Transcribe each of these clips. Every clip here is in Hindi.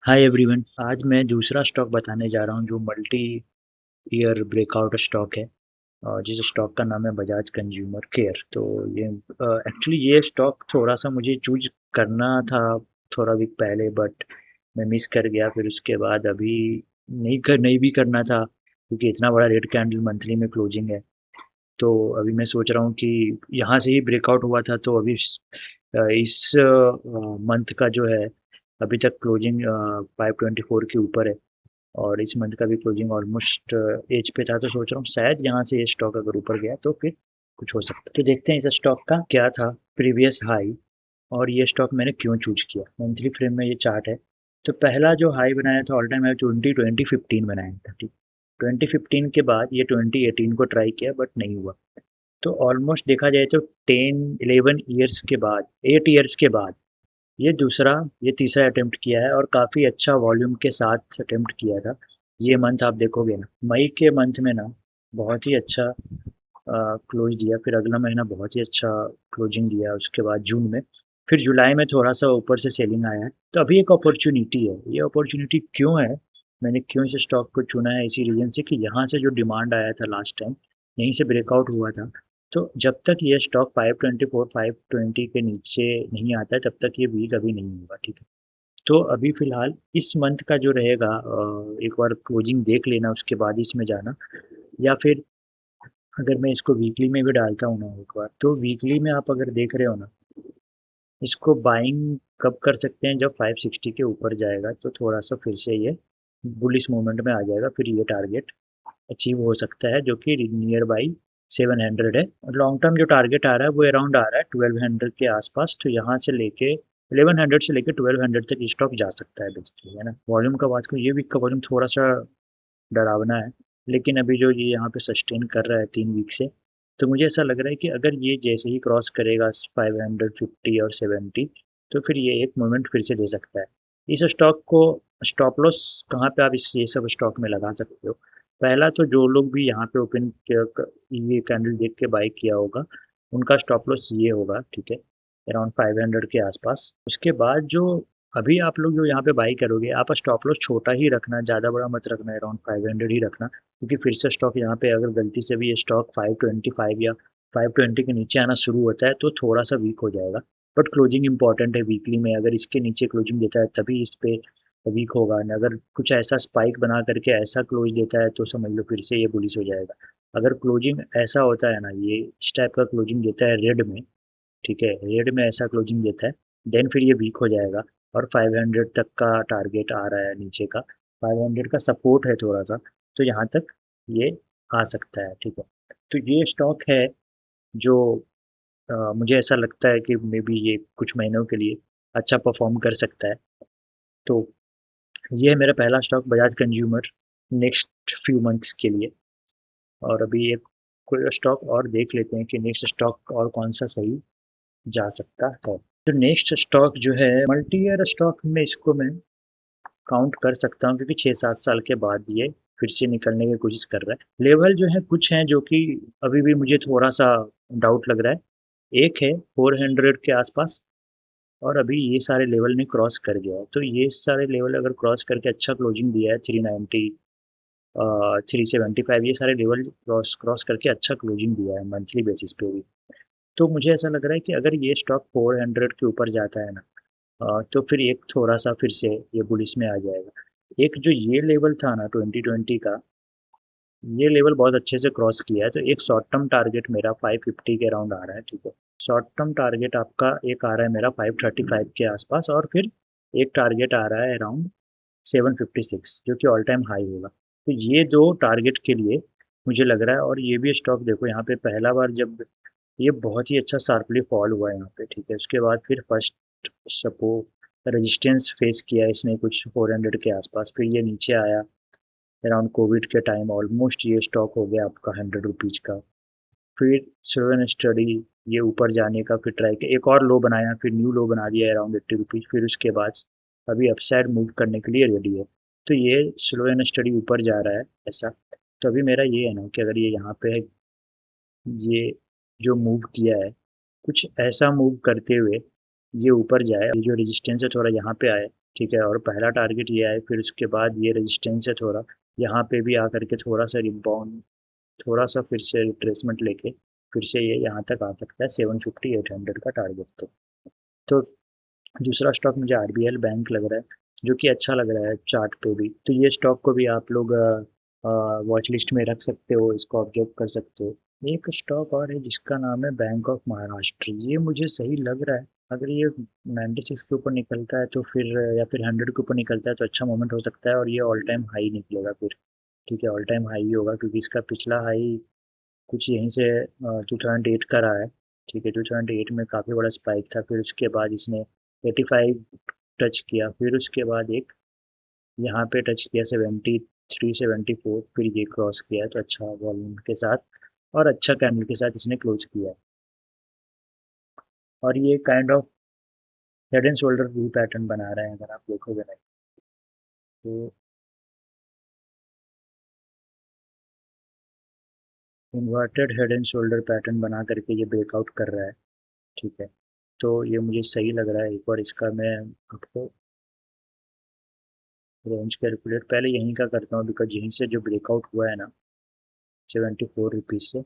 Hi everyone. आज मैं दूसरा स्टॉक बताने जा रहा हूँ जो मल्टी ईयर ब्रेकआउट स्टॉक है और जिस स्टॉक का नाम है बजाज कंज्यूमर केयर। तो ये एक्चुअली ये स्टॉक थोड़ा सा मुझे चूज करना था थोड़ा वीक पहले, बट मैं मिस कर गया। फिर उसके बाद अभी नहीं भी करना था क्योंकि इतना बड़ा रेड कैंडल मंथली में क्लोजिंग है। तो अभी मैं सोच रहा हूँ कि यहाँ से ही ब्रेकआउट हुआ था, तो अभी इस मंथ का जो है अभी तक क्लोजिंग 524 के ऊपर है और इस मंथ का भी क्लोजिंग ऑलमोस्ट एज पे था। तो सोच रहा हूँ शायद यहाँ से ये स्टॉक अगर ऊपर गया तो फिर कुछ हो सकता है। तो देखते हैं इस स्टॉक का क्या था प्रीवियस हाई और ये स्टॉक मैंने क्यों चूज किया। मंथली फ्रेम में ये चार्ट है। तो पहला जो हाई बनाया था ऑल टाइम हाई 2015 बनाया था, ठीक। 2015 के बाद ये 2018 को ट्राई किया बट नहीं हुआ। तो ऑलमोस्ट देखा जाए तो 10-11 ईयर्स के बाद, 8 ईयर्स के बाद ये तीसरा अटेम्प्ट किया है और काफ़ी अच्छा वॉल्यूम के साथ अटेम्प्ट किया था। ये मंथ आप देखोगे ना, मई के मंथ में ना बहुत ही अच्छा क्लोज दिया। फिर अगला महीना बहुत ही अच्छा क्लोजिंग दिया। उसके बाद जून में, फिर जुलाई में थोड़ा सा ऊपर से सेलिंग आया है। तो अभी एक अपॉर्चुनिटी है। ये अपॉर्चुनिटी क्यों है, मैंने क्यों इस स्टॉक को चुना है, इसी रीजन से कि यहाँ से जो डिमांड आया था लास्ट टाइम, यहीं से ब्रेकआउट हुआ था। तो जब तक ये स्टॉक 524 520 के नीचे नहीं आता है तब तक ये वीक अभी नहीं होगा, ठीक है। तो अभी फिलहाल इस मंथ का जो रहेगा, एक बार क्लोजिंग देख लेना उसके बाद इसमें जाना। या फिर अगर मैं इसको वीकली में भी डालता हूँ ना एक बार, तो वीकली में आप अगर देख रहे हो ना, इसको बाइंग कब कर सकते हैं, जब 560 के ऊपर जाएगा तो थोड़ा सा फिर से ये बुलिश मूवमेंट में आ जाएगा। फिर ये टारगेट अचीव हो सकता है जो कि नियर बाई 700 है। लॉन्ग टर्म जो टारगेट आ रहा है वो अराउंड आ रहा है 1200 के आसपास। तो यहाँ से लेके 1100 से लेके 1200 तक स्टॉक जा सकता है बेसिकली, है ना। वॉल्यूम का बात करूँ, ये वीक का वॉल्यूम थोड़ा सा डरावना है, लेकिन अभी जो ये यहाँ पे सस्टेन कर रहा है 3 वीक से, तो मुझे ऐसा लग रहा है कि अगर ये जैसे ही क्रॉस करेगा 550 और 70, तो फिर ये एक मोमेंट फिर से दे सकता है। इस स्टॉक को स्टॉप लॉस कहाँ पे आप इस ये सब स्टॉक में लगा सकते हो। पहला तो जो लोग भी यहाँ पे ये कैंडल देख के बाई किया होगा, उनका स्टॉप लॉस ये होगा, ठीक है, अराउंड 500 के आसपास। उसके बाद जो अभी आप लोग जो यहाँ पे बाई करोगे, आप स्टॉप लॉस छोटा ही रखना, ज़्यादा बड़ा मत रखना, अराउंड 500 ही रखना, क्योंकि फिर से स्टॉक यहाँ पे अगर गलती से भी ये स्टॉक 525 या 520 के नीचे आना शुरू होता है तो थोड़ा सा वीक हो जाएगा। बट क्लोजिंग इंपॉर्टेंट है वीकली में, अगर इसके नीचे क्लोजिंग देता है तभी इस पे वीक होगा न। अगर कुछ ऐसा स्पाइक बना करके ऐसा क्लोज देता है तो समझ लो फिर से ये बुलिश हो जाएगा। अगर क्लोजिंग ऐसा होता है ना, ये इस टाइप का क्लोजिंग देता है रेड में, ठीक है, रेड में ऐसा क्लोजिंग देता है, देन फिर ये वीक हो जाएगा। और 500 तक का टारगेट आ रहा है नीचे का, 500 का सपोर्ट है थोड़ा सा, तो यहाँ तक ये आ सकता है, ठीक है। तो ये स्टॉक है जो मुझे ऐसा लगता है कि मे बी ये कुछ महीनों के लिए अच्छा परफॉर्म कर सकता है। तो ये है मेरा पहला stock Bajaj consumer next few months के लिए। और अभी एक कोई स्टॉक और देख लेते हैं कि नेक्स्ट स्टॉक और कौन सा सही जा सकता है। तो नेक्स्ट स्टॉक जो है मल्टी ईयर स्टॉक में, इसको मैं काउंट कर सकता हूँ क्योंकि 6-7 साल के बाद ये फिर से निकलने की कोशिश कर रहा है। लेवल जो है कुछ हैं जो कि अभी भी मुझे थोड़ा सा डाउट लग रहा है। एक है 400 के आसपास, और अभी ये सारे लेवल ने क्रॉस कर गया है। तो ये सारे लेवल अगर क्रॉस करके अच्छा क्लोजिंग दिया है 390, 375, ये सारे लेवल क्रॉस क्रॉस करके अच्छा क्लोजिंग दिया है मंथली बेसिस पे भी। तो मुझे ऐसा लग रहा है कि अगर ये स्टॉक 400 के ऊपर जाता है ना, तो फिर एक थोड़ा सा फिर से ये बुलिश में आ जाएगा। एक जो ये लेवल था ना 2020 का, ये लेवल बहुत अच्छे से क्रॉस किया है। तो एक शॉर्ट टर्म टारगेट मेरा 550 के अराउंड आ रहा है, ठीक है। शॉर्ट टर्म टारगेट आपका एक आ रहा है मेरा 535 के आसपास, और फिर एक टारगेट आ रहा है अराउंड 756 जो कि ऑल टाइम हाई होगा। तो ये दो टारगेट के लिए मुझे लग रहा है। और ये भी स्टॉक देखो, यहाँ पे पहला बार जब ये बहुत ही अच्छा शार्पली फॉल हुआ है यहाँ पे, ठीक है। उसके बाद फिर फर्स्ट सपो रेजिस्टेंस फेस किया इसने कुछ 400 के आसपास, फिर ये नीचे आया अराउंड कोविड के टाइम। ऑलमोस्ट ये स्टॉक हो गया आपका 100 रुपीज का। फिर स्लो एंड स्टडी ये ऊपर जाने का फिर ट्राई किया, एक और लो बनाया, फिर न्यू लो बना दिया अराउंड 80 रुपीज। फिर उसके बाद अभी अपसाइड मूव करने के लिए रेडी है। तो ये स्लो एंड स्टडी ऊपर जा रहा है ऐसा। तो अभी मेरा ये है ना कि अगर ये यहाँ पे ये जो मूव किया है, कुछ ऐसा मूव करते हुए ये ऊपर जाए, ये जो रेजिस्टेंस है थोड़ा यहाँ पे आए, ठीक है, और पहला टारगेट ये है, फिर उसके बाद ये रेजिस्टेंस है थोड़ा, यहाँ पे भी आकर के थोड़ा सा रिबाउंड, थोड़ा सा फिर से रिट्रेसमेंट लेके फिर से ये यहाँ तक आ सकता है 750-800 का टारगेट। तो दूसरा स्टॉक मुझे आरबीएल बैंक लग रहा है, जो कि अच्छा लग रहा है चार्ट पे भी। तो ये स्टॉक को भी आप लोग वॉच लिस्ट में रख सकते हो, इसको ऑब्जर्व कर सकते हो। एक स्टॉक और है जिसका नाम है बैंक ऑफ महाराष्ट्र, ये मुझे सही लग रहा है। अगर ये 96 के ऊपर निकलता है तो फिर, या फिर 100 के ऊपर निकलता है तो अच्छा मोमेंट हो सकता है, और ये ऑल टाइम हाई निकलेगा फिर। ठीक है, ऑल टाइम हाई होगा, क्योंकि इसका पिछला हाई कुछ यहीं से 2008 का रहा है। ठीक है, 2008 में काफ़ी बड़ा स्पाइक था, फिर उसके बाद इसने 85 टच किया, फिर उसके बाद एक यहाँ पे टच किया 73-74, फिर ये क्रॉस किया है, तो अच्छा वॉल्यूम के साथ और अच्छा कैंडल के साथ इसने क्लोज किया है। और ये kind of head and shoulder view pattern बना रहे हैं, अगर आप देखोगे ना तो inverted head and shoulder pattern बना करके ये ब्रेकआउट कर रहा है। ठीक है, तो ये मुझे सही लग रहा है। एक बार इसका मैं आपको रेंज कैलकुलेट पहले यहीं का करता हूँ, बिकॉज यहीं से जो ब्रेकआउट हुआ है ना 74 रुपीज़ से,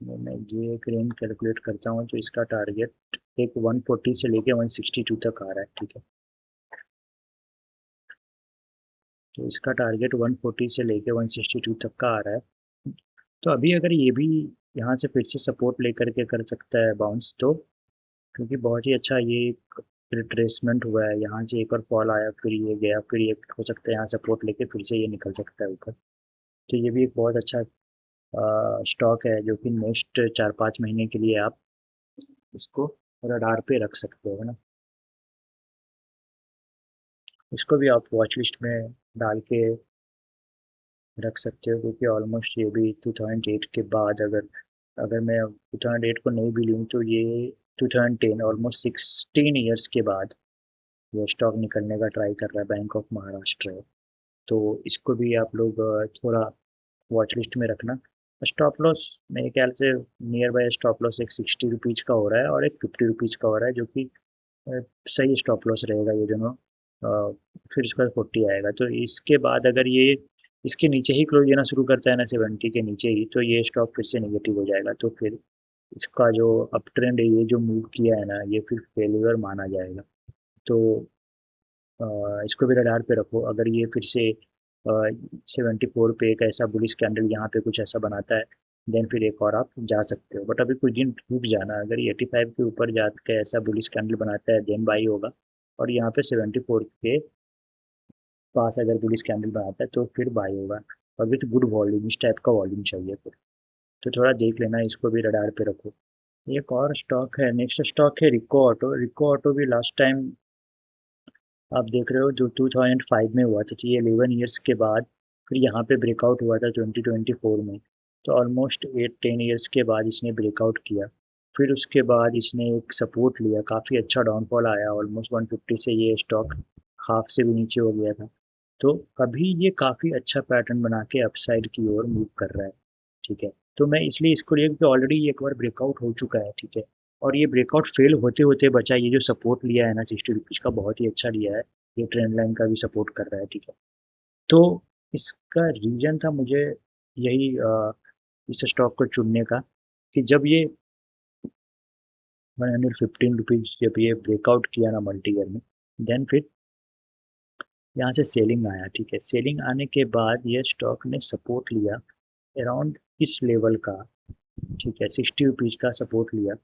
मैं ये एक रेंज कैलकुलेट करता हूँ। तो इसका टारगेट एक 140 से लेके 162 तक आ रहा है। ठीक है, तो इसका टारगेट 140 से लेके 162 तक का आ रहा है। तो अभी अगर ये भी यहाँ से फिर से सपोर्ट लेकर के कर सकता है बाउंस, तो क्योंकि बहुत ही अच्छा ये रिट्रेसमेंट हुआ है, यहाँ से एक और फॉल आया, फिर ये गया, फिर ये हो सकता है यहाँ सपोर्ट लेके फिर से ये निकल सकता है ऊपर। तो ये भी एक बहुत अच्छा स्टॉक है, जो कि नेक्स्ट 4-5 महीने के लिए आप इसको रडार पे रख सकते हो, है ना। इसको भी आप वॉच लिस्ट में डाल के रख सकते हो, क्योंकि ऑलमोस्ट ये भी 2008 के बाद, अगर अगर मैं 2008 को नहीं भी लूँ तो ये 2010, ऑलमोस्ट 16 ईयर्स के बाद ये स्टॉक निकलने का ट्राई कर रहा है, बैंक ऑफ महाराष्ट्र है। तो इसको भी आप लोग थोड़ा वॉच लिस्ट में रखना। स्टॉप लॉस मेरे ख्याल से नियर बाय स्टॉप लॉस एक 60 रुपीज़ का हो रहा है और एक 50 रुपीज़ का हो रहा है, जो कि सही स्टॉप लॉस रहेगा ये दोनों। फिर इसके बाद 40 आएगा, तो इसके बाद अगर ये इसके नीचे ही क्लोज देना शुरू करता है ना 70 के नीचे ही, तो ये स्टॉक फिर से नेगेटिव हो जाएगा। तो फिर इसका जो अप ट्रेंड है, ये जो मूव किया है ना, ये फिर फेलियर माना जाएगा। तो इसको भी रडार पे रखो। अगर ये फिर से 74 पे एक ऐसा बुलिश कैंडल यहाँ पे कुछ ऐसा बनाता है, देन फिर एक और आप जा सकते हो। बट अभी कुछ दिन रुक जाना, अगर ये 85 के ऊपर जाकर ऐसा बुलिश कैंडल बनाता है देन बाई होगा। और यहाँ पे 74 के पास अगर बुलिश कैंडल बनाता है तो फिर बाई होगा, और विथ गुड वॉल्यूम, इस टाइप का वॉल्यूम चाहिए फिर। तो थोड़ा देख लेना, इसको भी रडार पे रखो। एक और स्टॉक है, नेक्स्ट स्टॉक है रिको ऑटो। रिको ऑटो भी लास्ट टाइम आप देख रहे हो जो 2005 में हुआ था, तो ये 11 ईयर्स के बाद फिर यहाँ पे ब्रेकआउट हुआ था 2024 में। तो ऑलमोस्ट 8-10 ईयर्स के बाद इसने ब्रेकआउट किया, फिर उसके बाद इसने एक सपोर्ट लिया, काफ़ी अच्छा डाउनफॉल आया, ऑलमोस्ट 150 से ये स्टॉक हाफ से भी नीचे हो गया था। तो अभी ये काफ़ी अच्छा पैटर्न बना के अपसाइड की ओर मूव कर रहा है। ठीक है, तो मैं इसलिए इसको लिया क्योंकि ऑलरेडी एक बार ब्रेकआउट हो चुका है। ठीक है, और ये ब्रेकआउट फेल होते होते बचा, ये जो सपोर्ट लिया है ना 60 रुपीज़ का, बहुत ही अच्छा लिया है। ये ट्रेंड लाइन का भी सपोर्ट कर रहा है। ठीक है, तो इसका रीजन था मुझे यही इस स्टॉक को चुनने का, कि जब ये 115 रुपीज़ जब ये ब्रेकआउट किया ना मल्टी ईयर में, देन फिर यहाँ से सेलिंग आया। ठीक है, सेलिंग आने के बाद ये स्टॉक ने सपोर्ट लिया अराउंड इस लेवल का। ठीक है, 60 रुपीज़ का सपोर्ट लिया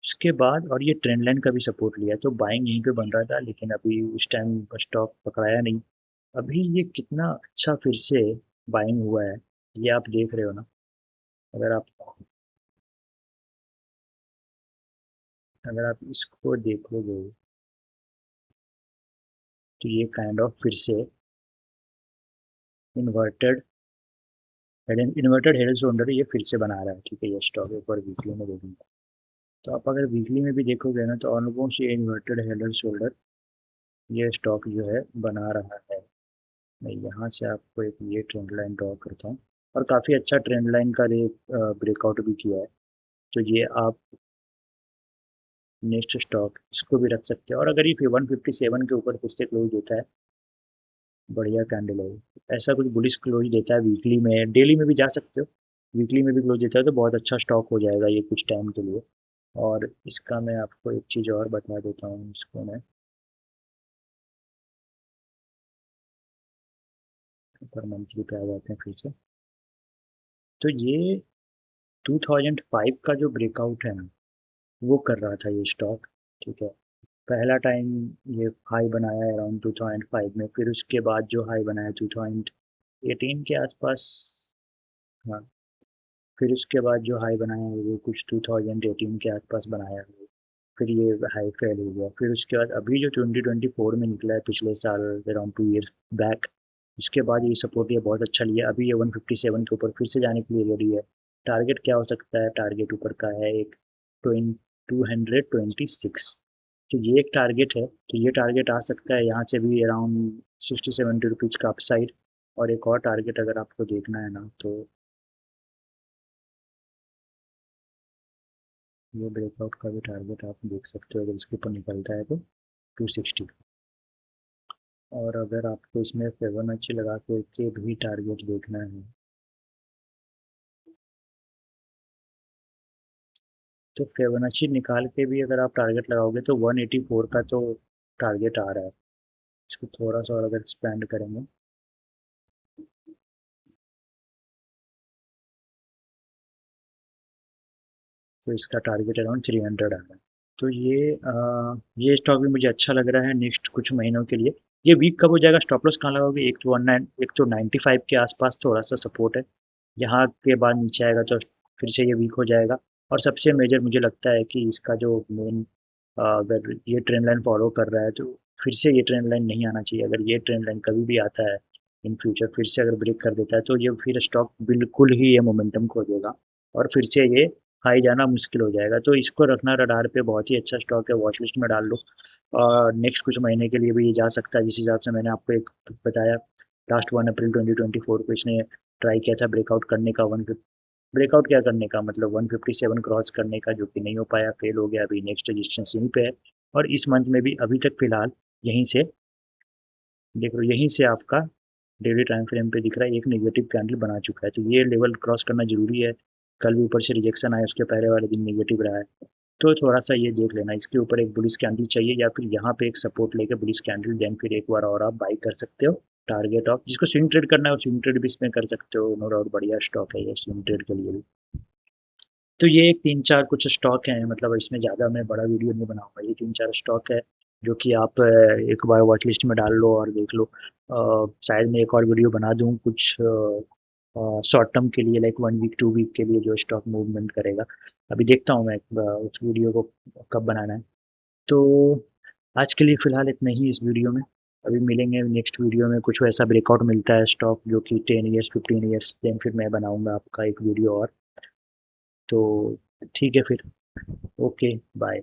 उसके बाद, और ये ट्रेंड लाइन का भी सपोर्ट लिया, तो बाइंग यहीं पे बन रहा था, लेकिन अभी उस टाइम स्टॉक पकड़ाया नहीं। अभी ये कितना अच्छा फिर से बाइंग हुआ है, ये आप देख रहे हो ना। अगर आप अगर आप इसको देखोगे तो ये काइंड ऑफ फिर से इन्वर्टेड हेड एंड शोल्डर ये फिर से बना रहा है। ठीक है, ये स्टॉक एक बार वीकली में देखूंगा, तो आप अगर वीकली में भी देखोगे ना, तो ऑलमोस्ट ये इन्वर्टेड हेड एंड शोल्डर ये स्टॉक जो है बना रहा है। मैं यहाँ से आपको एक ये ट्रेंड लाइन ड्रॉ करता हूँ, और काफ़ी अच्छा ट्रेंड लाइन का रे ब्रेकआउट भी किया है। तो ये आप नेक्स्ट स्टॉक इसको भी रख सकते हैं। और अगर ये 157 के ऊपर फिर से क्लोज होता है, बढ़िया कैंडल है, ऐसा कुछ बुलिश क्लोज देता है वीकली में, डेली में भी जा सकते हो, वीकली में भी क्लोज देता है तो बहुत अच्छा स्टॉक हो जाएगा ये कुछ टाइम के लिए। और इसका मैं आपको एक चीज़ और बता देता हूँ, इसको मैं पर मंथली पे आ जाते हैं फिर से। तो ये 2005 का जो ब्रेकआउट है ना, वो कर रहा था ये स्टॉक, ठीक है। पहला टाइम ये हाई बनाया अराउंड 2005 में, फिर उसके बाद जो हाई बनाया 2018 के आसपास। हाँ, फिर उसके बाद जो हाई बनाया है वो कुछ 2018 के आसपास बनाया है, फिर ये हाई फेल हो गया। फिर उसके बाद अभी जो 2024 में निकला है पिछले साल, अराउंड 2 ईयर्स बैक, उसके बाद ये सपोर्ट ये बहुत अच्छा लिया, अभी ये 157 के ऊपर फिर से जाने के लिए रेडी है। टारगेट क्या हो सकता है, टारगेट ऊपर का है एक 226। तो ये एक टारगेट है, तो ये टारगेट आ सकता है यहाँ से भी अराउंड 60-70 रुपीज़ का अपसाइड। और एक और टारगेट अगर आपको देखना है ना, तो ये ब्रेकआउट का भी टारगेट आप देख सकते हो, अगर इसके ऊपर निकलता है तो 260। और अगर आपको इसमें फिबोनाची लगा के भी टारगेट देखना है, तो फिबोनाची निकाल के भी अगर आप टारगेट लगाओगे तो 184 का तो टारगेट आ रहा है। इसको थोड़ा सा और अगर एक्सपेंड करेंगे, तो इसका टारगेट अराउंड 300 आ रहा है। तो ये स्टॉक भी मुझे अच्छा लग रहा है नेक्स्ट कुछ महीनों के लिए। ये वीक कब हो जाएगा, स्टॉप लॉस कहाँ लगाओगे, एक तो 19, एक तो 95 के आसपास थोड़ा सा सपोर्ट है, यहाँ के बाद नीचे आएगा तो फिर से ये वीक हो जाएगा। और सबसे मेजर मुझे लगता है कि इसका जो मेन, अगर ये ट्रेंड लाइन फॉलो कर रहा है तो फिर से ये ट्रेंड लाइन नहीं आना चाहिए। अगर ये ट्रेंड लाइन कभी भी आता है इन फ्यूचर, फिर से अगर ब्रेक कर देता है तो ये फिर स्टॉक बिल्कुल ही ये मोमेंटम खो देगा और फिर से ये हाई जाना मुश्किल हो जाएगा। तो इसको रखना रडार पे, बहुत ही अच्छा स्टॉक है, वॉच लिस्ट में डाल लो। और नेक्स्ट कुछ महीने के लिए भी ये जा सकता है, जिस हिसाब से मैंने आपको एक बताया। लास्ट 1 अप्रैल 2024 को इसने ट्राई किया था ब्रेकआउट करने का, वन ब्रेकआउट क्या करने का मतलब 157 क्रॉस करने का, जो कि नहीं हो पाया, फेल हो गया। अभी नेक्स्ट रजिस्ट्रेंस यहीं पे है। और इस मंथ में भी अभी तक फिलहाल यहीं से देख लो, यहीं से आपका डेली टाइम फ्रेम पे दिख रहा है एक नेगेटिव कैंडल बना चुका है, तो ये लेवल क्रॉस करना जरूरी है। कल भी ऊपर से रिजेक्शन आया, उसके पहले वाले दिन नेगेटिव रहा है, तो थोड़ा सा ये देख लेना, इसके ऊपर एक बुलिश कैंडल चाहिए या फिर यहाँ पे एक सपोर्ट लेके बुलिश कैंडल, देन फिर एक बार और आप बाई कर सकते हो। टारगेट ऑफ जिसको स्विंग ट्रेड करना है वो स्विंग ट्रेड भी इसमें कर सकते हो, नो डाउट बढ़िया स्टॉक है ये स्विंग ट्रेड के लिए भी। तो ये 3-4 कुछ स्टॉक हैं, मतलब इसमें ज़्यादा मैं बड़ा वीडियो नहीं बनाऊंगा, ये 3-4 स्टॉक है जो कि आप एक बार वॉच लिस्ट में डाल लो और देख लो। शायद मैं एक और वीडियो बना दूँ कुछ शॉर्ट टर्म के लिए, लाइक 1 वीक 2 वीक के लिए जो स्टॉक मूवमेंट करेगा। अभी देखता हूँ मैं उस वीडियो को कब बनाना है। तो आज के लिए फ़िलहाल इतना ही इस वीडियो में। अभी मिलेंगे नेक्स्ट वीडियो में, कुछ वैसा ब्रेकआउट मिलता है स्टॉक जो कि 10 ईयर्स 15 ईयर्स, देन फिर मैं बनाऊंगा आपका एक वीडियो और। तो ठीक है फिर, ओके, बाय।